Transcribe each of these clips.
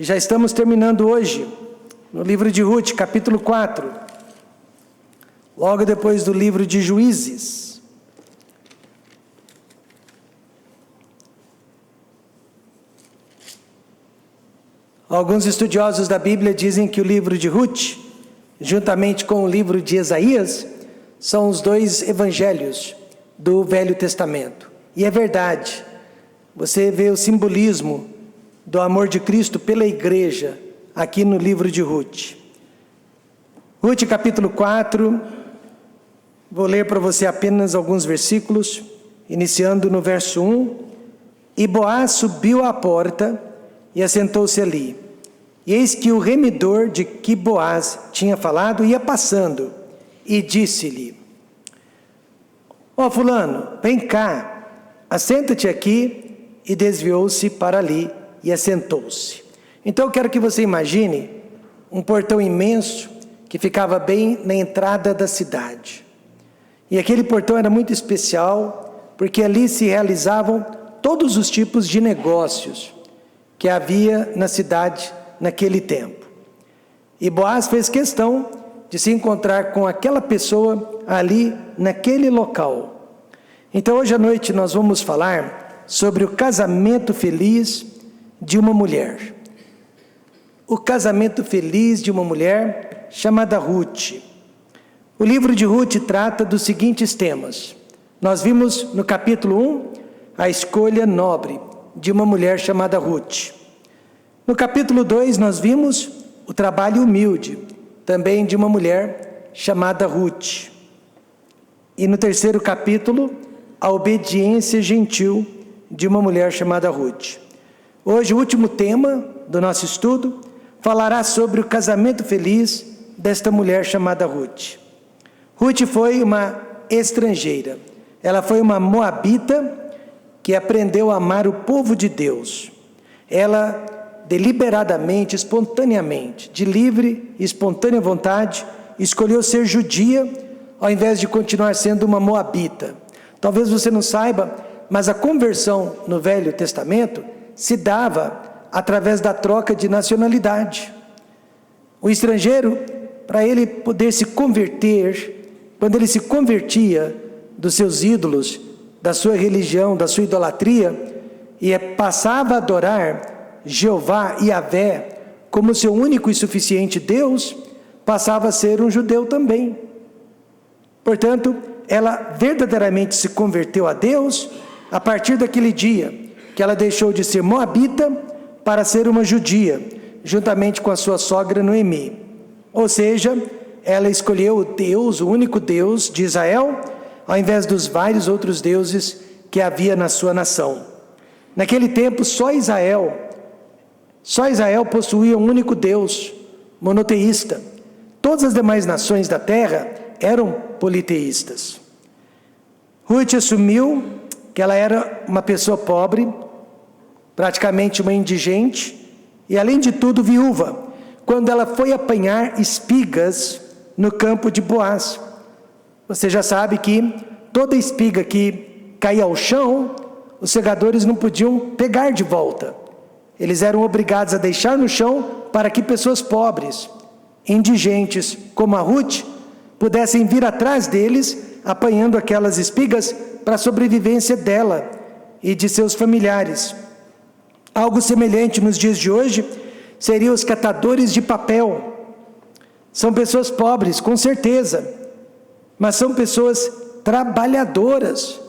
Já estamos terminando hoje, no livro de Ruth, capítulo 4, logo depois do livro de Juízes. Alguns estudiosos da Bíblia dizem que o livro de Ruth, juntamente com o livro de Isaías, são os dois evangelhos do Velho Testamento. E é verdade, você vê o simbolismo do amor de Cristo pela igreja aqui no livro de Ruth. Ruth capítulo 4, vou ler para você apenas alguns versículos, iniciando no verso 1. E Boaz subiu à porta e assentou-se ali. E eis que o remidor de que Boaz tinha falado ia passando, e disse-lhe: ó fulano, vem cá, assenta-te aqui. E desviou-se para ali e assentou-se. Então eu quero que você imagine um portão imenso que ficava bem na entrada da cidade. E aquele portão era muito especial, porque ali se realizavam todos os tipos de negócios que havia na cidade naquele tempo. E Boaz fez questão de se encontrar com aquela pessoa ali naquele local. Então hoje à noite nós vamos falar sobre o casamento feliz de uma mulher. O casamento feliz de uma mulher chamada Ruth. O livro de Ruth trata dos seguintes temas. Nós vimos no capítulo 1 a escolha nobre de uma mulher chamada Ruth. No capítulo 2 nós vimos o trabalho humilde também de uma mulher chamada Ruth. E no terceiro capítulo, a obediência gentil de uma mulher chamada Ruth. Hoje o último tema do nosso estudo falará sobre o casamento feliz desta mulher chamada Ruth. Ruth foi uma estrangeira. Ela foi uma moabita que aprendeu a amar o povo de Deus. Ela deliberadamente, espontaneamente, de livre e espontânea vontade, escolheu ser judia ao invés de continuar sendo uma moabita. Talvez você não saiba, mas a conversão no Velho Testamento se dava através da troca de nacionalidade. O estrangeiro, para ele poder se converter, quando ele se convertia dos seus ídolos, da sua religião, da sua idolatria, e passava a adorar Jeová e Yahvé como seu único e suficiente Deus, passava a ser um judeu também. Portanto, ela verdadeiramente se converteu a Deus a partir daquele dia que ela deixou de ser moabita para ser uma judia, juntamente com a sua sogra Noemi. Ou seja, ela escolheu o Deus, o único Deus de Israel, ao invés dos vários outros deuses que havia na sua nação. Naquele tempo, só Israel possuía um único Deus, monoteísta. Todas as demais nações da terra eram politeístas. Ruth assumiu que ela era uma pessoa pobre, praticamente uma indigente, e além de tudo viúva, quando ela foi apanhar espigas no campo de Boaz. Você já sabe que toda espiga que caía ao chão, os segadores não podiam pegar de volta. Eles eram obrigados a deixar no chão para que pessoas pobres, indigentes como a Ruth, pudessem vir atrás deles, apanhando aquelas espigas para a sobrevivência dela e de seus familiares. Algo semelhante nos dias de hoje seriam os catadores de papel. São pessoas pobres, com certeza, mas são pessoas trabalhadoras.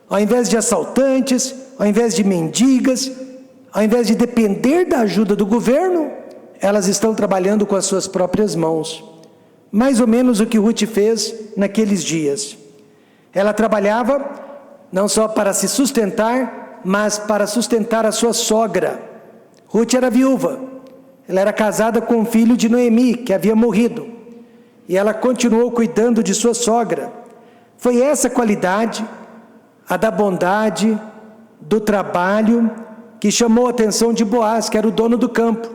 Ao invés de assaltantes, ao invés de mendigas, ao invés de depender da ajuda do governo, elas estão trabalhando com as suas próprias mãos. Mais ou menos o que Ruth fez naqueles dias. Ela trabalhava não só para se sustentar, mas para sustentar a sua sogra. Ruth era viúva. Ela era casada com um filho de Noemi, que havia morrido. E ela continuou cuidando de sua sogra. Foi essa qualidade, a da bondade, do trabalho, que chamou a atenção de Boaz, que era o dono do campo.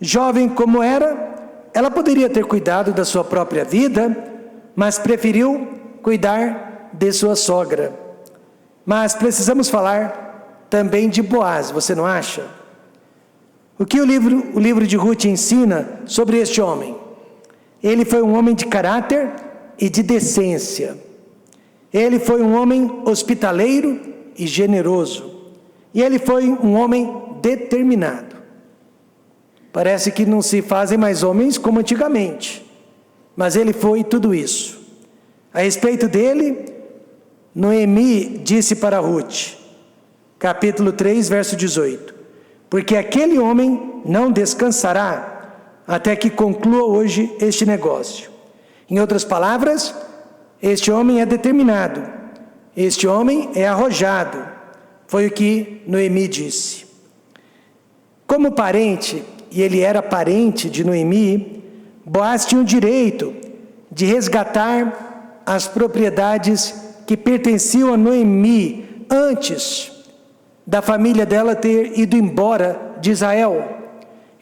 Jovem como era, ela poderia ter cuidado da sua própria vida, mas preferiu cuidar de sua sogra. Mas precisamos falar também de Boaz, você não acha? O que o livro de Ruth ensina sobre este homem? Ele foi um homem de caráter e de decência. Ele foi um homem hospitaleiro e generoso. E ele foi um homem determinado. Parece que não se fazem mais homens como antigamente. Mas ele foi tudo isso. A respeito dele, Noemi disse para Ruth, capítulo 3, verso 18: porque aquele homem não descansará até que conclua hoje este negócio. Em outras palavras, este homem é determinado, este homem é arrojado. Foi o que Noemi disse. Como parente, e ele era parente de Noemi, Boaz tinha o direito de resgatar as propriedades que pertenciam a Noemi antes da família dela ter ido embora de Israel.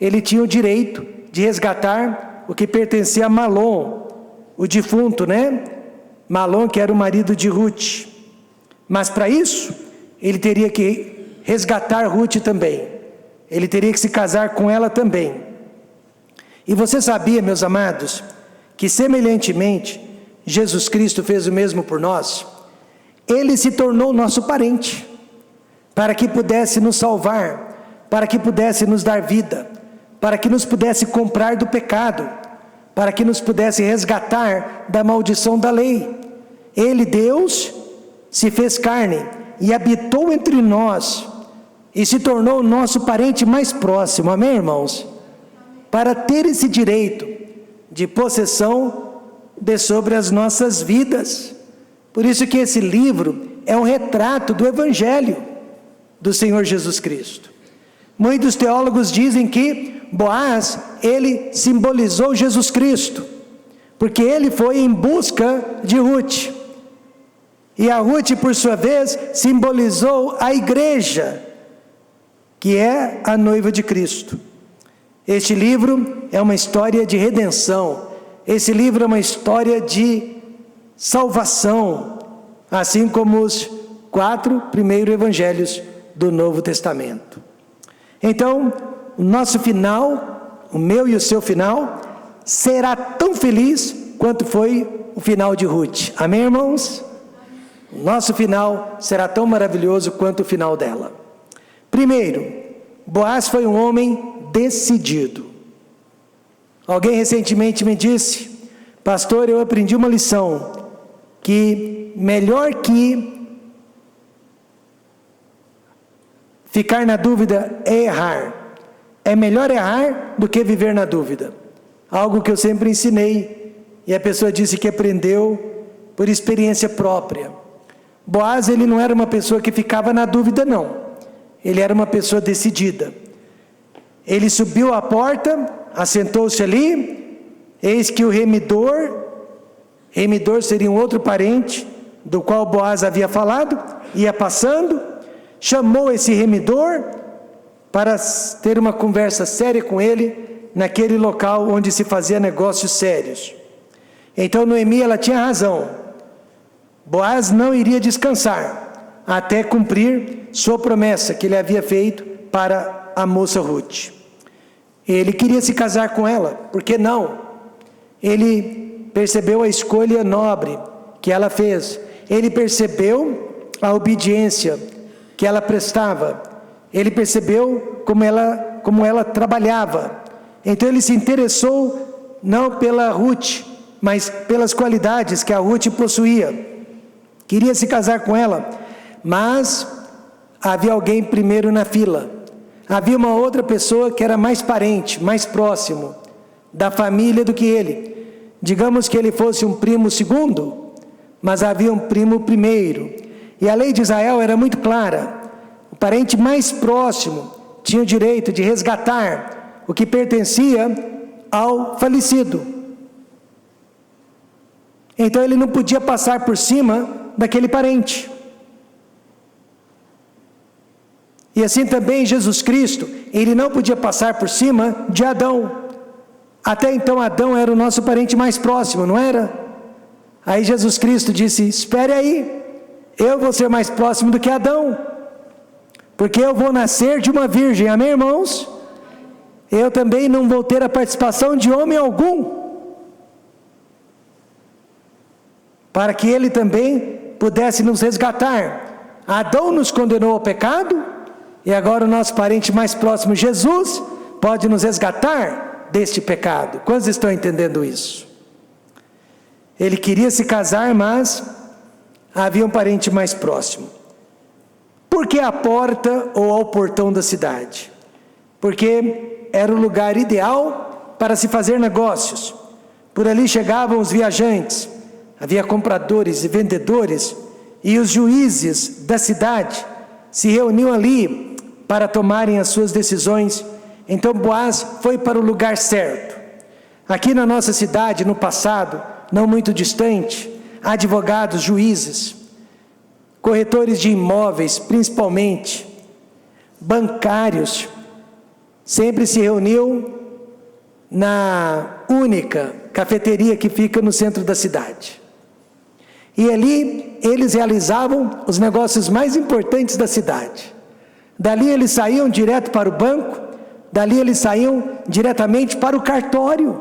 Ele tinha o direito de resgatar o que pertencia a Malom, o defunto, Malom, que era o marido de Ruth. Mas para isso, ele teria que resgatar Ruth também. Ele teria que se casar com ela também. E você sabia, meus amados, que semelhantemente, Jesus Cristo fez o mesmo por nós? Ele se tornou nosso parente, para que pudesse nos salvar, para que pudesse nos dar vida, para que nos pudesse comprar do pecado, para que nos pudesse resgatar da maldição da lei. Ele, Deus, se fez carne e habitou entre nós, e se tornou o nosso parente mais próximo, amém, irmãos? Para ter esse direito de possessão sobre as nossas vidas. Por isso que esse livro é um retrato do Evangelho do Senhor Jesus Cristo. Muitos teólogos dizem que Boaz, ele simbolizou Jesus Cristo, porque ele foi em busca de Ruth. E a Ruth, por sua vez, simbolizou a igreja, que é a noiva de Cristo. Este livro é uma história de redenção. Esse livro é uma história de salvação, assim como os 4 primeiros evangelhos do Novo Testamento. Então, o nosso final, o meu e o seu final, será tão feliz quanto foi o final de Ruth. Amém, irmãos? O nosso final será tão maravilhoso quanto o final dela. Primeiro, Boaz foi um homem decidido. Alguém recentemente me disse: pastor, eu aprendi uma lição, que melhor que ficar na dúvida é errar. É melhor errar do que viver na dúvida. Algo que eu sempre ensinei, e a pessoa disse que aprendeu por experiência própria. Boaz, ele não era uma pessoa que ficava na dúvida, não. Ele era uma pessoa decidida. Ele subiu à porta, assentou-se ali, eis que o remidor seria um outro parente, do qual Boaz havia falado, ia passando, chamou esse remidor, para ter uma conversa séria com ele, naquele local onde se fazia negócios sérios. Então Noemi, ela tinha razão. Boaz não iria descansar, até cumprir sua promessa que ele havia feito para a moça Ruth. Ele queria se casar com ela, por que não? Ele percebeu a escolha nobre que ela fez, ele percebeu a obediência que ela prestava, ele percebeu como ela trabalhava. Então ele se interessou não pela Ruth, mas pelas qualidades que a Ruth possuía. Queria se casar com ela, mas havia alguém primeiro na fila. Havia uma outra pessoa que era mais parente, mais próximo da família do que ele. Digamos que ele fosse um primo segundo, mas havia um primo primeiro. E a lei de Israel era muito clara. O parente mais próximo tinha o direito de resgatar o que pertencia ao falecido. Então ele não podia passar por cima daquele parente. E assim também Jesus Cristo, ele não podia passar por cima de Adão. Até então Adão era o nosso parente mais próximo, não era? Aí Jesus Cristo disse: espere aí, eu vou ser mais próximo do que Adão, porque eu vou nascer de uma virgem, amém, irmãos? eu também não vou ter a participação de homem algum, para que ele também pudesse nos resgatar. Adão nos condenou ao pecado, e agora o nosso parente mais próximo, Jesus, pode nos resgatar deste pecado. Quantos estão entendendo isso? Ele queria se casar, mas havia um parente mais próximo. Por que a porta ou ao portão da cidade? Porque era o lugar ideal para se fazer negócios. Por ali chegavam os viajantes, havia compradores e vendedores, e os juízes da cidade se reuniam ali para tomarem as suas decisões. Então Boaz foi para o lugar certo. Aqui na nossa cidade, no passado, não muito distante, advogados, juízes, corretores de imóveis, principalmente, bancários, sempre se reuniam na única cafeteria que fica no centro da cidade. E ali eles realizavam os negócios mais importantes da cidade. Dali eles saíam direto para o banco, dali eles saíam diretamente para o cartório.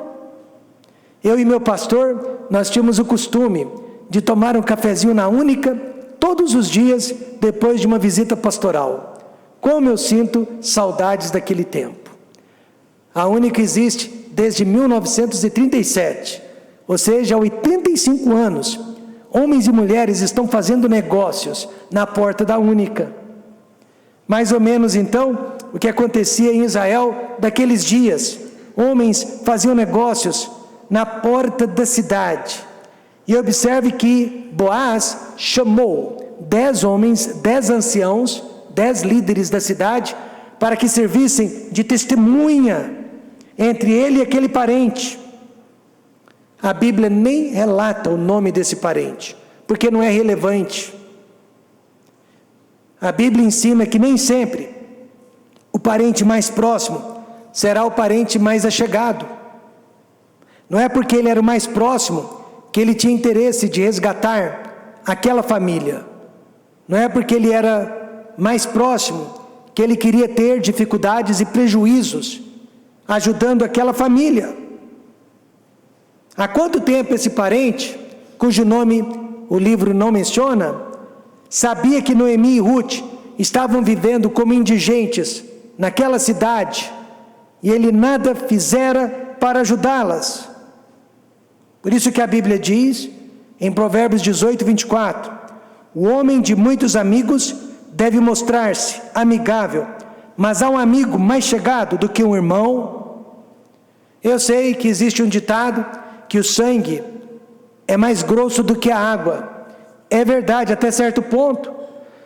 Eu e meu pastor, nós tínhamos o costume de tomar um cafezinho na única todos os dias depois de uma visita pastoral. Como eu sinto saudades daquele tempo. A única existe desde 1937, ou seja, há 85 anos. Homens e mulheres estão fazendo negócios na porta da única. Mais ou menos então, o que acontecia em Israel daqueles dias. Homens faziam negócios na porta da cidade. E observe que Boaz chamou 10 homens, 10 anciãos, 10 líderes da cidade, para que servissem de testemunha entre ele e aquele parente. A Bíblia nem relata o nome desse parente, porque não é relevante. A Bíblia ensina que nem sempre o parente mais próximo será o parente mais achegado. Não é porque ele era o mais próximo que ele tinha interesse de resgatar aquela família. Não é porque ele era mais próximo que ele queria ter dificuldades e prejuízos ajudando aquela família. Há quanto tempo esse parente, cujo nome o livro não menciona, sabia que Noemi e Ruth estavam vivendo como indigentes naquela cidade, e ele nada fizera para ajudá-las? Por isso que a Bíblia diz, em Provérbios 18, 24, o homem de muitos amigos deve mostrar-se amigável, mas há um amigo mais chegado do que um irmão. Eu sei que existe um ditado que o sangue é mais grosso do que a água. É verdade até certo ponto.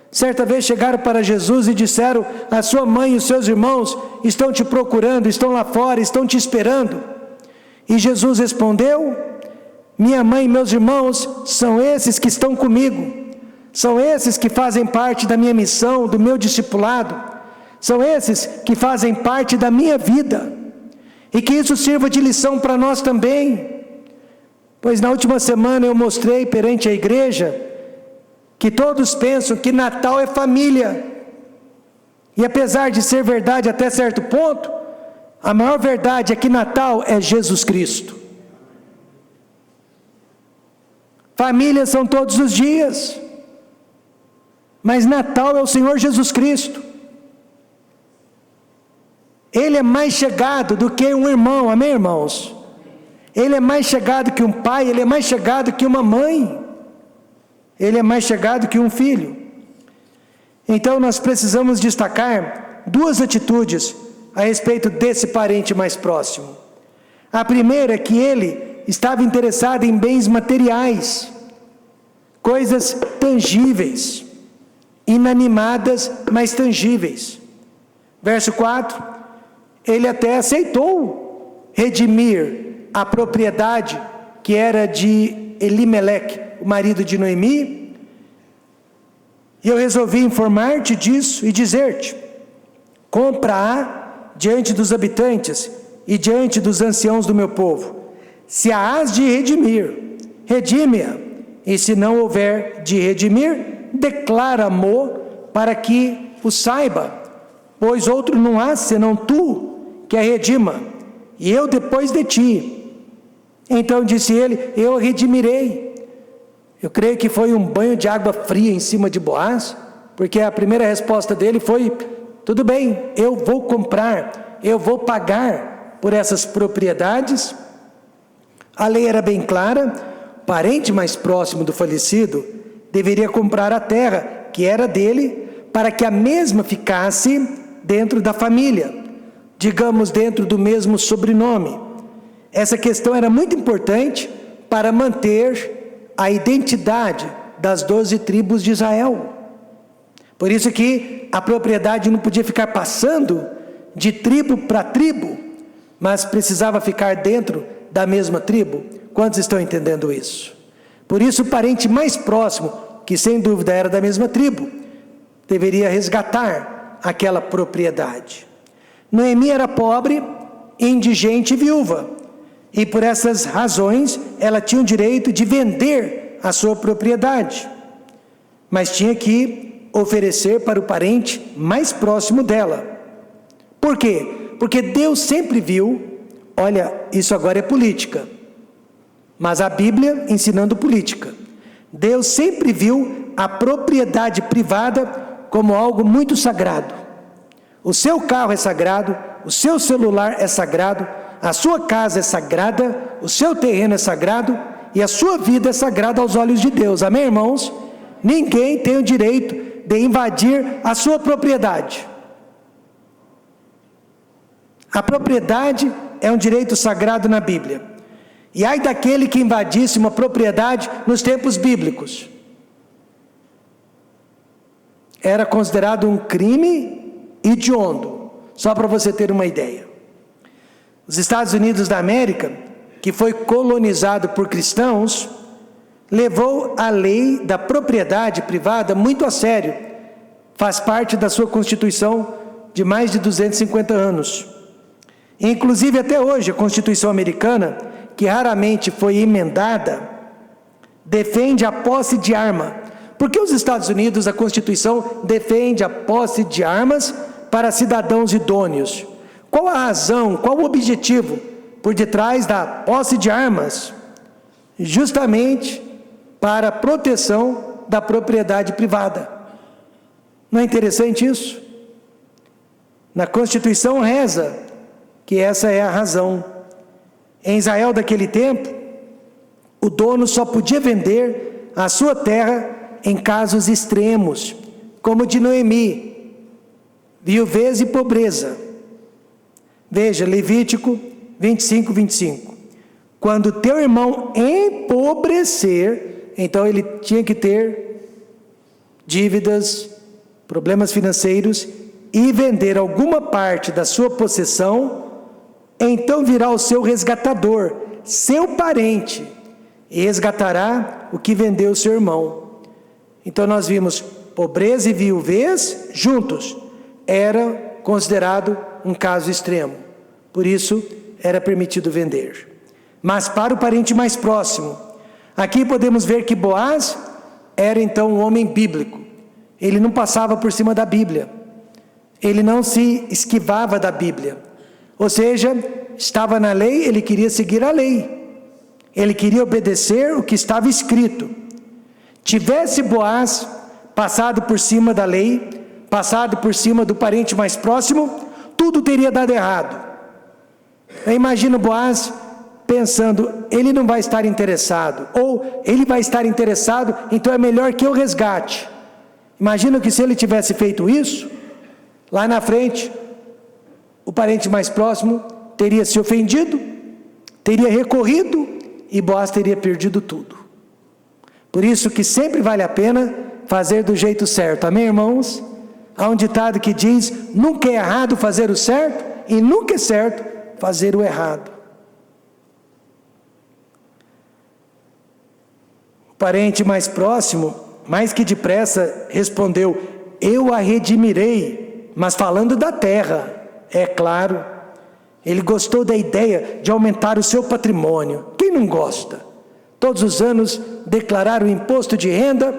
Certa vez chegaram para Jesus e disseram: a sua mãe e os seus irmãos estão te procurando, estão lá fora, estão te esperando. E Jesus respondeu: minha mãe e meus irmãos são esses que estão comigo, são esses que fazem parte da minha missão, do meu discipulado, são esses que fazem parte da minha vida, e que isso sirva de lição para nós também. Pois na última semana eu mostrei perante a igreja que todos pensam que Natal é família, e apesar de ser verdade até certo ponto, a maior verdade é que Natal é Jesus Cristo. Família são todos os dias, mas Natal é o Senhor Jesus Cristo. Ele é mais chegado do que um irmão, amém, irmãos? Ele é mais chegado que um pai, ele é mais chegado que uma mãe, ele é mais chegado que um filho. Então nós precisamos destacar duas atitudes a respeito desse parente mais próximo. A primeira é que ele estava interessado em bens materiais, coisas tangíveis, inanimadas, mas tangíveis. Verso 4, ele até aceitou redimir a propriedade que era de Elimeleque, o marido de Noemi. E eu resolvi informar-te disso e dizer-te: compra-a diante dos habitantes e diante dos anciãos do meu povo. Se a hás de redimir, redime-a, e se não houver de redimir, declara-mo para que o saiba, pois outro não há senão tu, que a redima, e eu depois de ti. Então disse ele: eu a redimirei. Eu creio que foi um banho de água fria em cima de Boaz, porque a primeira resposta dele foi: tudo bem, eu vou comprar, eu vou pagar por essas propriedades. A lei era bem clara: o parente mais próximo do falecido deveria comprar a terra que era dele, para que a mesma ficasse dentro da família, digamos, dentro do mesmo sobrenome. Essa questão era muito importante para manter a identidade das 12 tribos de Israel. Por isso que a propriedade não podia ficar passando de tribo para tribo, mas precisava ficar dentro da mesma tribo. Quantos estão entendendo isso? Por isso o parente mais próximo, que sem dúvida era da mesma tribo, deveria resgatar aquela propriedade. Noemi era pobre, indigente e viúva, e por essas razões ela tinha o direito de vender a sua propriedade, mas tinha que oferecer para o parente mais próximo dela. Por quê? Porque Deus sempre viu, olha, isso agora é política, mas a Bíblia ensinando política. Deus sempre viu a propriedade privada como algo muito sagrado. O seu carro é sagrado, o seu celular é sagrado, a sua casa é sagrada, o seu terreno é sagrado e a sua vida é sagrada aos olhos de Deus. Amém, irmãos? Ninguém tem o direito de invadir a sua propriedade. A propriedade é um direito sagrado na Bíblia. E ai daquele que invadisse uma propriedade nos tempos bíblicos. Era considerado um crime hediondo, só para você ter uma ideia. Os Estados Unidos da América, que foi colonizado por cristãos, levou a lei da propriedade privada muito a sério. Faz parte da sua Constituição de mais de 250 anos. Inclusive até hoje a Constituição americana, que raramente foi emendada, defende a posse de arma. Por que os Estados Unidos, a Constituição defende a posse de armas para cidadãos idôneos? Qual a razão, qual o objetivo por detrás da posse de armas? Justamente para a proteção da propriedade privada. Não é interessante isso? Na Constituição reza que essa é a razão. Em Israel daquele tempo, o dono só podia vender a sua terra em casos extremos, como de Noemi, viuvez e pobreza. Veja, Levítico 25, 25. Quando teu irmão empobrecer, então ele tinha que ter dívidas, problemas financeiros, e vender alguma parte da sua possessão, então virá o seu resgatador, seu parente, e resgatará o que vendeu o seu irmão. Então nós vimos pobreza e viuvez juntos. Era considerado um caso extremo. Por isso era permitido vender. Mas para o parente mais próximo, aqui podemos ver que Boaz era então um homem bíblico. Ele não passava por cima da Bíblia. Ele não se esquivava da Bíblia. Ou seja, estava na lei, ele queria seguir a lei. Ele queria obedecer o que estava escrito. Tivesse Boaz passado por cima da lei, passado por cima do parente mais próximo, tudo teria dado errado. Eu imagino Boaz pensando: ele não vai estar interessado, ou ele vai estar interessado, então é melhor que eu resgate. Imagino que se ele tivesse feito isso, lá na frente, o parente mais próximo teria se ofendido, teria recorrido e Boaz teria perdido tudo. Por isso que sempre vale a pena fazer do jeito certo. Amém, irmãos? Há um ditado que diz: nunca é errado fazer o certo e nunca é certo fazer o errado. O parente mais próximo, mais que depressa, respondeu: eu a redimirei, mas falando da terra. É claro, ele gostou da ideia de aumentar o seu patrimônio. Quem não gosta? Todos os anos declarar o imposto de renda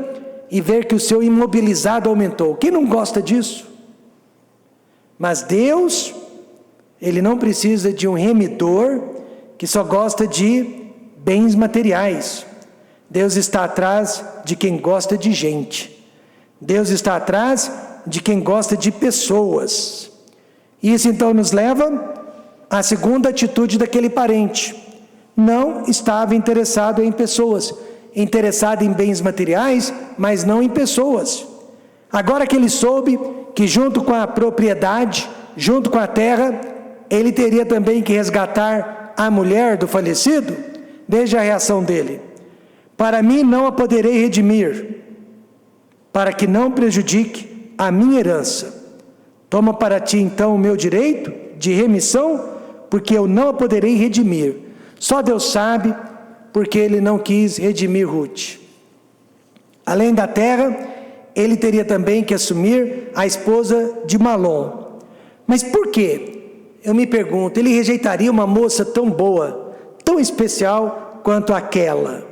e ver que o seu imobilizado aumentou. Quem não gosta disso? Mas Deus Ele não precisa de um remidor que só gosta de bens materiais. Deus está atrás de quem gosta de gente. Deus está atrás de quem gosta de pessoas. Isso então nos leva à segunda atitude daquele parente. Não estava interessado em pessoas, interessado em bens materiais, mas não em pessoas. Agora que ele soube que junto com a propriedade, junto com a terra, ele teria também que resgatar a mulher do falecido, veja a reação dele. Para mim não a poderei redimir, para que não prejudique a minha herança. Toma para ti então o meu direito de remissão, porque eu não a poderei redimir. Só Deus sabe porque ele não quis redimir Ruth. Além da terra, ele teria também que assumir a esposa de Malom. Mas por quê? Eu me pergunto, ele rejeitaria uma moça tão boa, tão especial quanto aquela?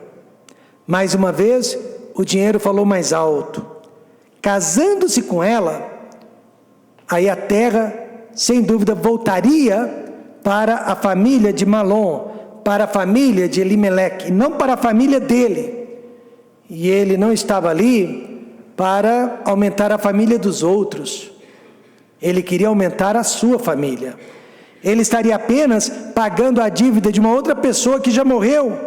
Mais uma vez, o dinheiro falou mais alto. Casando-se com ela, aí a terra, sem dúvida, voltaria para a família de Malom, para a família de Elimeleque, não para a família dele. E ele não estava ali para aumentar a família dos outros. Ele queria aumentar a sua família. Ele estaria apenas pagando a dívida de uma outra pessoa que já morreu,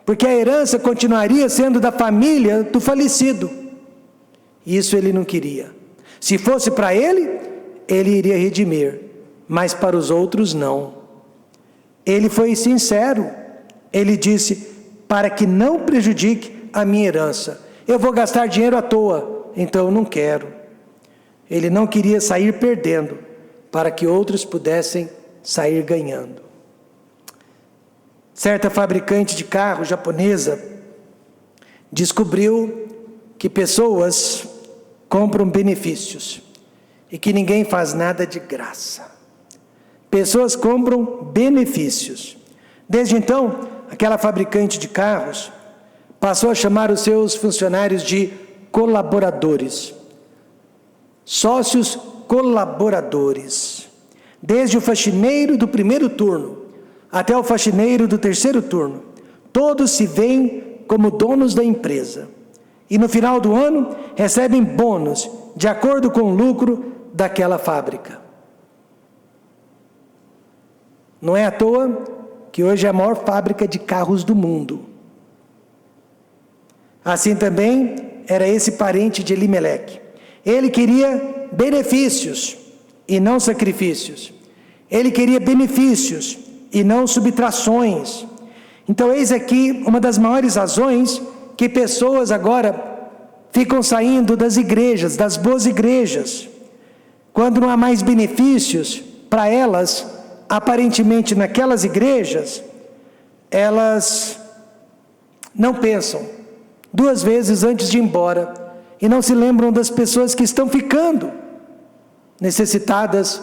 porque a herança continuaria sendo da família do falecido. Isso ele não queria. Se fosse para ele, ele iria redimir, mas para os outros não. Ele foi sincero. Ele disse: para que não prejudique a minha herança, eu vou gastar dinheiro à toa, então eu não quero. Ele não queria sair perdendo, para que outros pudessem sair ganhando. Certa fabricante de carro japonesa descobriu que pessoas compram benefícios e que ninguém faz nada de graça. Pessoas compram benefícios. Desde então, aquela fabricante de carros passou a chamar os seus funcionários de colaboradores, sócios colaboradores. Desde o faxineiro do primeiro turno até o faxineiro do terceiro turno, todos se veem como donos da empresa. E no final do ano, recebem bônus de acordo com o lucro daquela fábrica. Não é à toa que hoje é a maior fábrica de carros do mundo. Assim também era esse parente de Elimeleque. Ele queria benefícios e não sacrifícios. Ele queria benefícios e não subtrações. Então eis aqui uma das maiores razões que pessoas agora ficam saindo das igrejas, das boas igrejas. Quando não há mais benefícios para elas, aparentemente naquelas igrejas, elas não pensam duas vezes antes de ir embora e não se lembram das pessoas que estão ficando necessitadas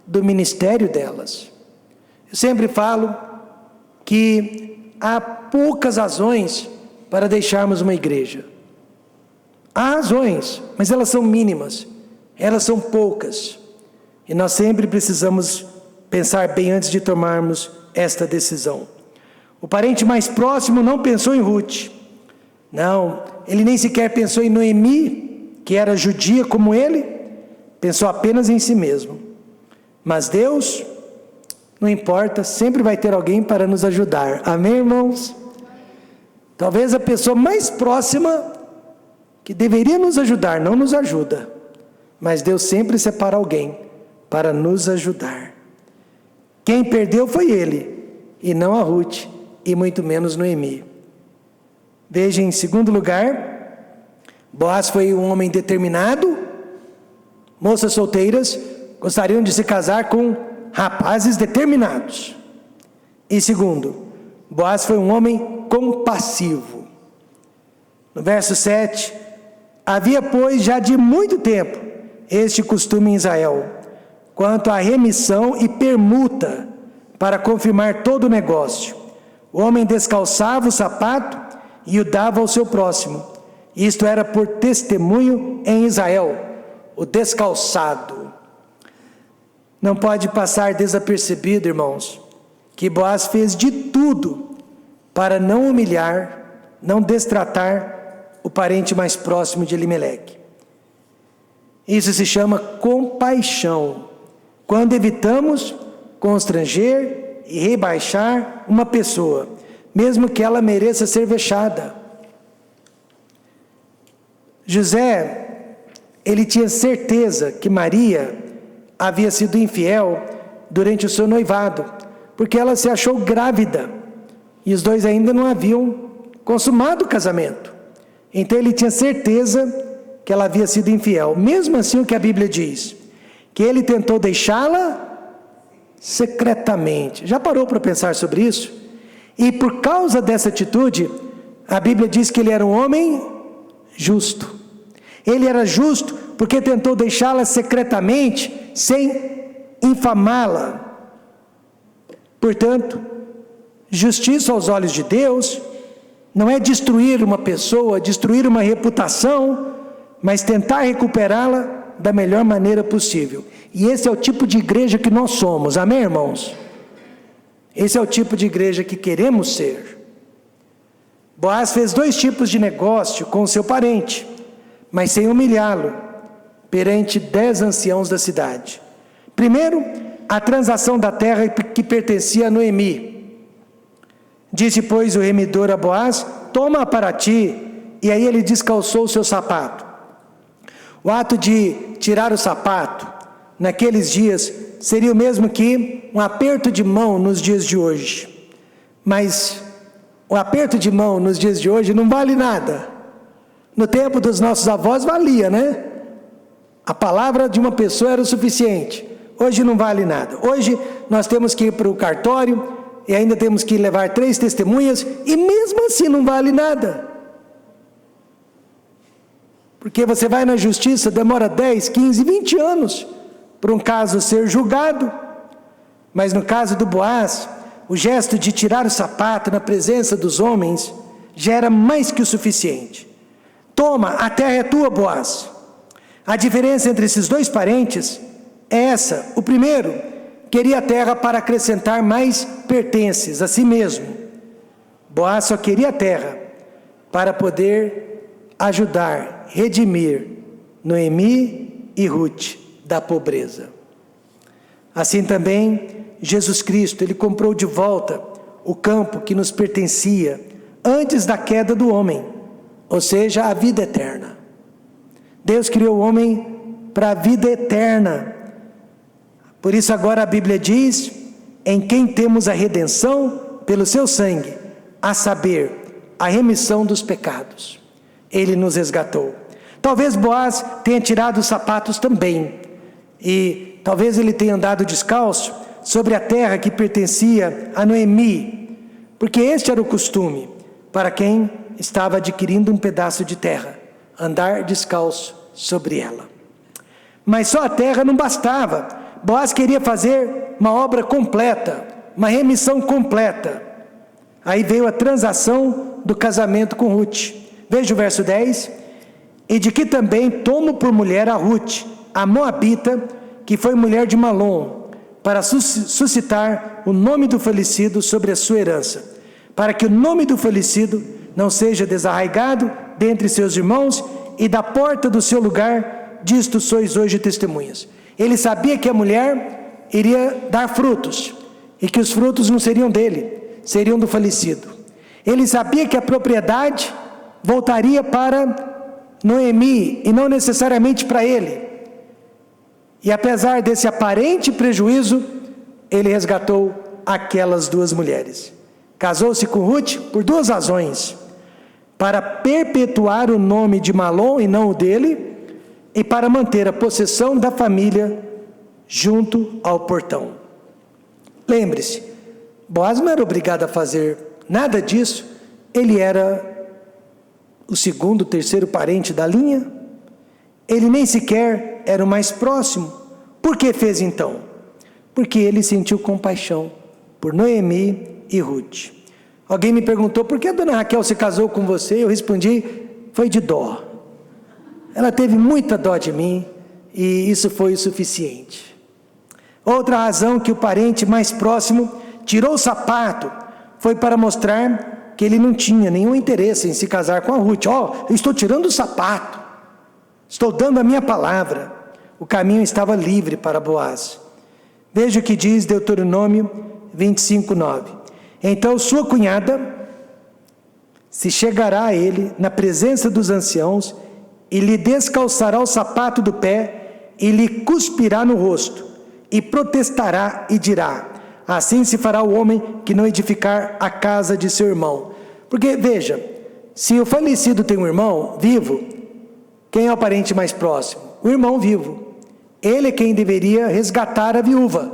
do ministério delas. Eu sempre falo que há poucas razões para deixarmos uma igreja. Há razões, mas elas são mínimas, elas são poucas. E nós sempre precisamos pensar bem antes de tomarmos esta decisão. O parente mais próximo não pensou em Ruth. Não, ele nem sequer pensou em Noemi, que era judia como ele, pensou apenas em si mesmo. Mas Deus, não importa, sempre vai ter alguém para nos ajudar. Amém, irmãos? Talvez a pessoa mais próxima que deveria nos ajudar não nos ajuda, mas Deus sempre separa alguém para nos ajudar. Quem perdeu foi ele, e não a Ruth, e muito menos Noemi. Veja, em segundo lugar, Boaz foi um homem determinado. Moças solteiras gostariam de se casar com rapazes determinados. E segundo, Boaz foi um homem compassivo. No verso 7, havia, pois, já de muito tempo este costume em Israel, quanto à remissão e permuta, para confirmar todo o negócio. O homem descalçava o sapato e o dava ao seu próximo. Isto era por testemunho em Israel, o descalçado. Não pode passar desapercebido, irmãos, que Boaz fez de tudo para não humilhar, não destratar o parente mais próximo de Elimeleque. Isso se chama compaixão, quando evitamos constranger e rebaixar uma pessoa, mesmo que ela mereça ser vexada. José, ele tinha certeza que Maria havia sido infiel durante o seu noivado, porque ela se achou grávida, e os dois ainda não haviam consumado o casamento. Então ele tinha certeza que ela havia sido infiel. Mesmo assim, o que a Bíblia diz? Que ele tentou deixá-la secretamente. Já parou para pensar sobre isso? E por causa dessa atitude, a Bíblia diz que ele era um homem justo. Ele era justo porque tentou deixá-la secretamente, sem infamá-la. Portanto, justiça aos olhos de Deus não é destruir uma pessoa, destruir uma reputação, mas tentar recuperá-la da melhor maneira possível. E esse é o tipo de igreja que nós somos, amém, irmãos? Esse é o tipo de igreja que queremos ser. Boaz fez 2 tipos de negócio com o seu parente, mas sem humilhá-lo, perante 10 anciãos da cidade. Primeiro, a transação da terra que pertencia a Noemi. Disse, pois, o remidor a Boaz: toma para ti. E aí ele descalçou o seu sapato. O ato de tirar o sapato, naqueles dias, seria o mesmo que um aperto de mão nos dias de hoje. Mas o aperto de mão nos dias de hoje não vale nada. No tempo dos nossos avós valia, né? A palavra de uma pessoa era o suficiente. Hoje não vale nada. Hoje nós temos que ir para o cartório e ainda temos que levar 3 testemunhas, e mesmo assim não vale nada. Porque você vai na justiça, demora 10, 15, 20 anos para um caso ser julgado. Mas no caso do Boaz, o gesto de tirar o sapato na presença dos homens já era mais que o suficiente. Toma, a terra é tua, Boaz. A diferença entre esses 2 parentes é essa. O primeiro queria a terra para acrescentar mais pertences a si mesmo. Boaz só queria a terra para poder ajudar, redimir Noemi e Ruth da pobreza. Assim também, Jesus Cristo, ele comprou de volta o campo que nos pertencia antes da queda do homem, ou seja, a vida eterna. Deus criou o homem para a vida eterna. Por isso agora a Bíblia diz, em quem temos a redenção pelo seu sangue, a saber, a remissão dos pecados. Ele nos resgatou. Talvez Boaz tenha tirado os sapatos também, e talvez ele tenha andado descalço sobre a terra que pertencia a Noemi, porque este era o costume para quem estava adquirindo um pedaço de terra, andar descalço sobre ela. Mas só a terra não bastava. Boaz queria fazer uma obra completa, uma remissão completa. Aí veio a transação do casamento com Ruth. Veja o verso 10. E de que também tomo por mulher a Ruth, a Moabita, que foi mulher de Malom, para suscitar o nome do falecido sobre a sua herança, para que o nome do falecido não seja desarraigado dentre seus irmãos, e da porta do seu lugar, disto sois hoje testemunhas. Ele sabia que a mulher iria dar frutos, e que os frutos não seriam dele, seriam do falecido. Ele sabia que a propriedade voltaria para Noemi, e não necessariamente para ele. E apesar desse aparente prejuízo, ele resgatou aquelas 2 mulheres. Casou-se com Ruth por 2 razões: para perpetuar o nome de Malom e não o dele, e para manter a possessão da família junto ao portão. Lembre-se, Boaz não era obrigado a fazer nada disso. Ele era o 2º, 3º parente da linha. Ele nem sequer era o mais próximo. Por que fez então? Porque ele sentiu compaixão por Noemi e Ruth. Alguém me perguntou, por que a dona Raquel se casou com você? Eu respondi, foi de dó. Ela teve muita dó de mim, e isso foi o suficiente. Outra razão que o parente mais próximo tirou o sapato foi para mostrar que ele não tinha nenhum interesse em se casar com a Ruth. Eu estou tirando o sapato, estou dando a minha palavra. O caminho estava livre para Boaz. Veja o que diz Deuteronômio 25:9. Então sua cunhada se chegará a ele na presença dos anciãos e lhe descalçará o sapato do pé e lhe cuspirá no rosto e protestará e dirá: assim se fará o homem que não edificar a casa de seu irmão. Porque veja, se o falecido tem um irmão vivo, quem é o parente mais próximo? O irmão vivo. Ele é quem deveria resgatar a viúva.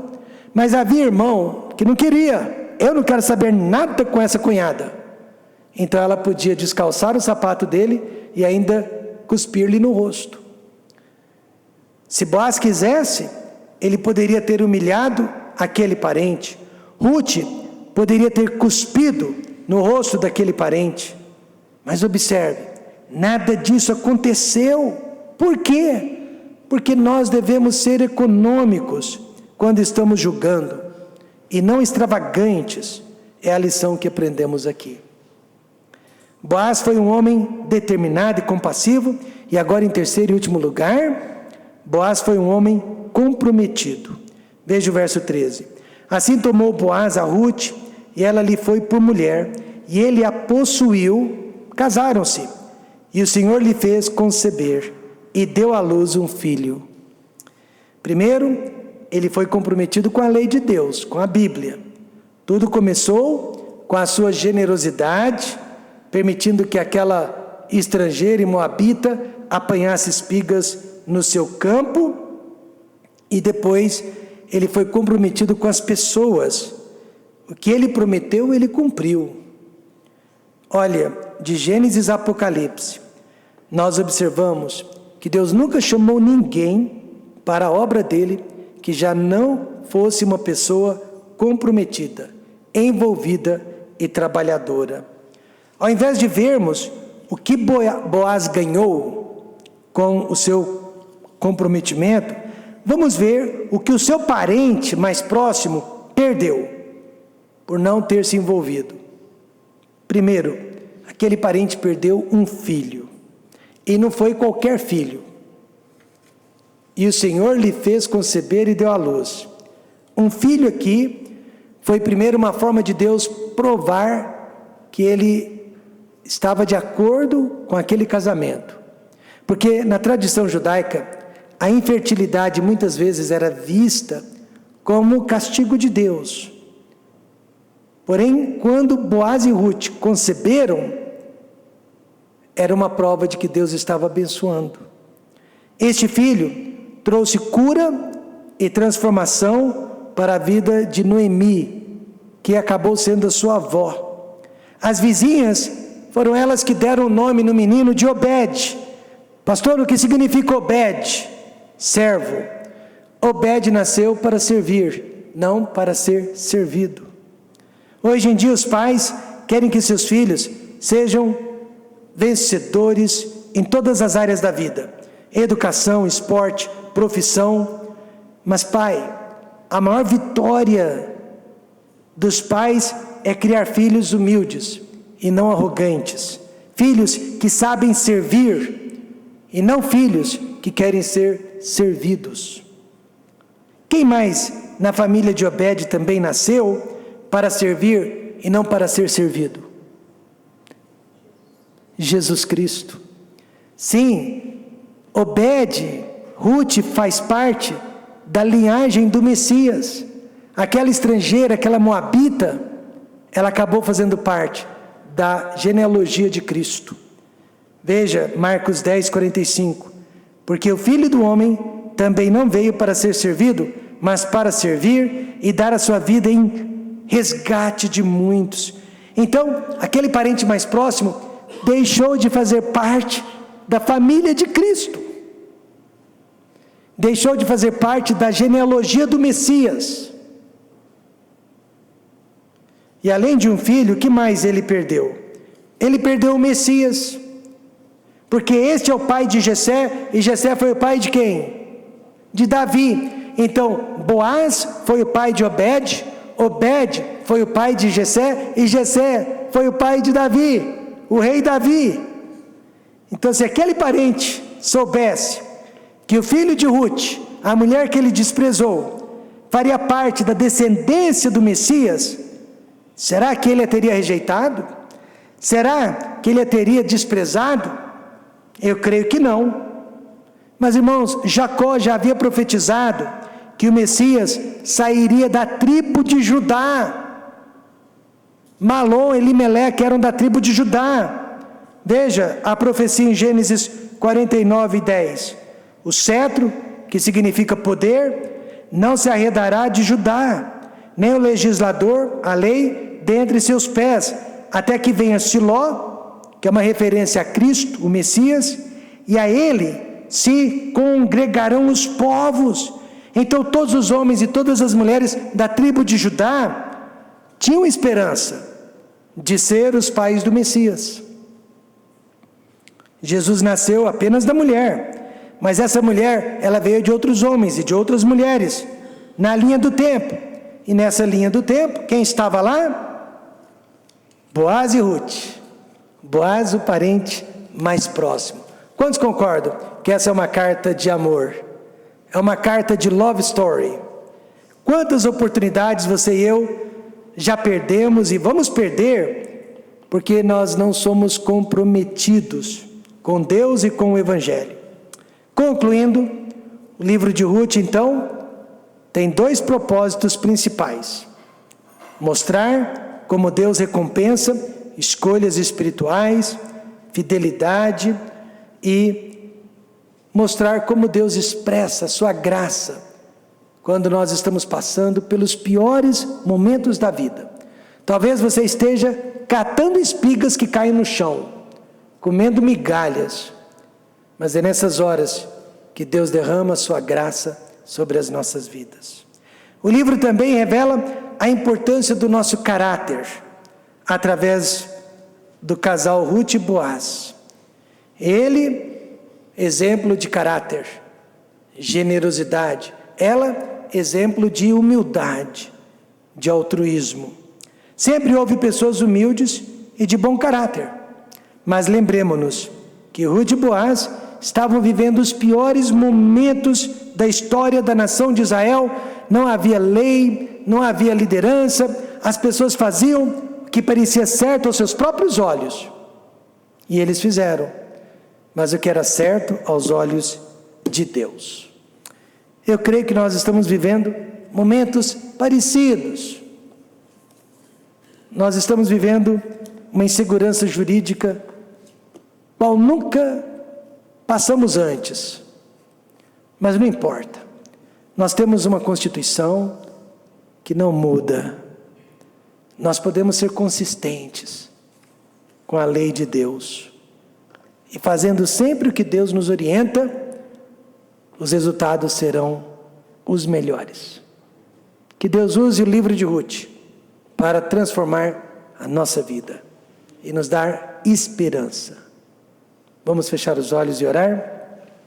Mas havia irmão que não queria. Eu não quero saber nada com essa cunhada. Então ela podia descalçar o sapato dele e ainda cuspir-lhe no rosto. Se Boaz quisesse, ele poderia ter humilhado aquele parente. Ruth poderia ter cuspido no rosto daquele parente. Mas observe, nada disso aconteceu. Por quê? Porque nós devemos ser econômicos quando estamos julgando e não extravagantes. É a lição que aprendemos aqui. Boaz foi um homem determinado e compassivo, e agora em terceiro e último lugar, Boaz foi um homem comprometido. Veja o verso 13. Assim tomou Boaz a Ruth, e ela lhe foi por mulher, e ele a possuiu, casaram-se, e o Senhor lhe fez conceber, e deu à luz um filho. Primeiro, ele foi comprometido com a lei de Deus, com a Bíblia. Tudo começou com a sua generosidade, permitindo que aquela estrangeira e moabita apanhasse espigas no seu campo, e depois ele foi comprometido com as pessoas. O que ele prometeu, ele cumpriu. Olha, de Gênesis a Apocalipse, nós observamos que Deus nunca chamou ninguém para a obra dele que já não fosse uma pessoa comprometida, envolvida e trabalhadora. Ao invés de vermos o que Boaz ganhou com o seu comprometimento, vamos ver o que o seu parente mais próximo perdeu por não ter se envolvido. Primeiro, aquele parente perdeu um filho, e não foi qualquer filho. E o Senhor lhe fez conceber e deu à luz. Um filho aqui foi primeiro uma forma de Deus provar que ele estava de acordo com aquele casamento. Porque na tradição judaica, a infertilidade muitas vezes era vista como castigo de Deus. Porém, quando Boaz e Ruth conceberam, era uma prova de que Deus estava abençoando. Este filho trouxe cura e transformação para a vida de Noemi, que acabou sendo a sua avó. As vizinhas foram elas que deram o nome no menino de Obed. Pastor, o que significa Obed? Servo. Obed nasceu para servir, não para ser servido. Hoje em dia os pais querem que seus filhos sejam vencedores em todas as áreas da vida. Educação, esporte, profissão. Mas pai, a maior vitória dos pais é criar filhos humildes e não arrogantes. Filhos que sabem servir e não filhos que querem ser servidos. Quem mais na família de Obed também nasceu para servir e não para ser servido? Jesus Cristo. Sim, Obed, Ruth faz parte da linhagem do Messias. Aquela estrangeira, aquela moabita, ela acabou fazendo parte da genealogia de Cristo. Veja Marcos 10:45. Porque o Filho do Homem também não veio para ser servido, mas para servir e dar a sua vida em resgate de muitos. Então, aquele parente mais próximo deixou de fazer parte da família de Cristo. Deixou de fazer parte da genealogia do Messias. E além de um filho, o que mais ele perdeu? Ele perdeu o Messias. Porque este é o pai de Jessé, e Jessé foi o pai de quem? De Davi. Então, Boaz foi o pai de Obed, Obed foi o pai de Jessé, e Jessé foi o pai de Davi, o rei Davi. Então, se aquele parente soubesse que o filho de Ruth, a mulher que ele desprezou, faria parte da descendência do Messias, será que ele a teria rejeitado? Será que ele a teria desprezado? Eu creio que não. Mas, irmãos, Jacó já havia profetizado que o Messias sairia da tribo de Judá. Malom e Elimeleque eram da tribo de Judá. Veja a profecia em Gênesis 49:10. O cetro, que significa poder, não se arredará de Judá, nem o legislador, a lei, dentre seus pés, até que venha Siló, que é uma referência a Cristo, o Messias, e a ele se congregarão os povos. Então todos os homens e todas as mulheres da tribo de Judá tinham esperança de ser os pais do Messias. Jesus nasceu apenas da mulher, mas essa mulher, ela veio de outros homens e de outras mulheres, na linha do tempo. E nessa linha do tempo, quem estava lá? Boaz e Ruth. Boaz, o parente mais próximo. Quantos concordam que essa é uma carta de amor? É uma carta de love story. Quantas oportunidades você e eu já perdemos e vamos perder porque nós não somos comprometidos com Deus e com o Evangelho. Concluindo, o livro de Ruth, então, tem dois propósitos principais: mostrar como Deus recompensa escolhas espirituais, fidelidade, e mostrar como Deus expressa a sua graça quando nós estamos passando pelos piores momentos da vida. Talvez você esteja catando espigas que caem no chão, comendo migalhas, mas é nessas horas que Deus derrama a sua graça sobre as nossas vidas. O livro também revela a importância do nosso caráter, através do casal Ruth e Boaz. Ele, exemplo de caráter, generosidade. Ela, exemplo de humildade, de altruísmo. Sempre houve pessoas humildes e de bom caráter. Mas lembremos-nos que Ruth e Boaz estavam vivendo os piores momentos da história da nação de Israel. Não havia lei, não havia liderança, as pessoas faziam o que parecia certo aos seus próprios olhos. E eles fizeram, mas o que era certo aos olhos de Deus. Eu creio que nós estamos vivendo momentos parecidos. Nós estamos vivendo uma insegurança jurídica qual nunca passamos antes. Mas não importa. Nós temos uma Constituição que não muda. Nós podemos ser consistentes com a lei de Deus. E fazendo sempre o que Deus nos orienta, os resultados serão os melhores. Que Deus use o livro de Ruth para transformar a nossa vida e nos dar esperança. Vamos fechar os olhos e orar?